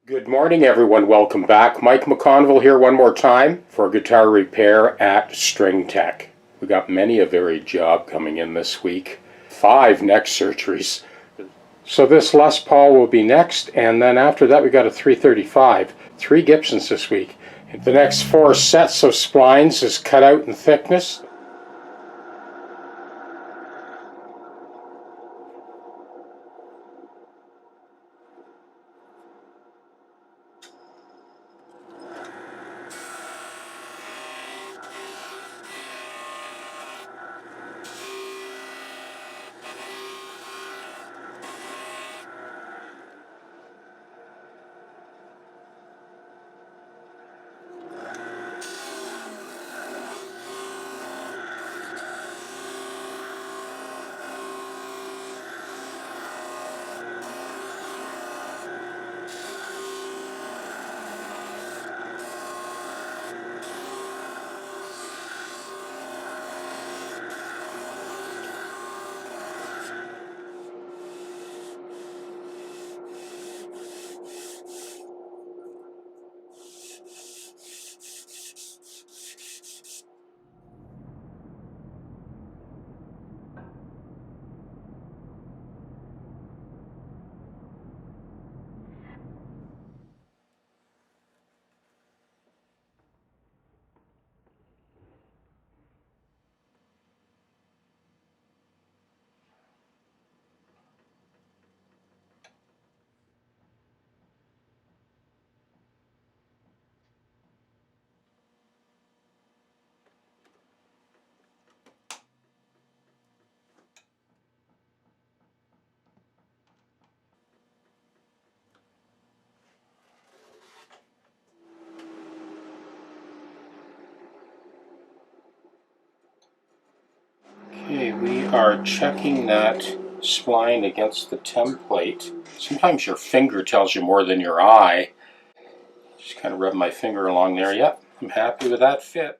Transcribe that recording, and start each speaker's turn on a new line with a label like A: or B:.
A: Good morning, everyone. Welcome back. Mike McConville here one more time for guitar repair at String Tech. We got many a varied job coming in this week. 5 neck surgeries. So this Les Paul will be next, and then after that we got a 335. 3 Gibsons this week. The next 4 sets of splines is cut out in thickness. Okay, we are checking that spline against the template. Sometimes your finger tells you more than your eye. Just kind of rub my finger along there. Yep, I'm happy with that fit.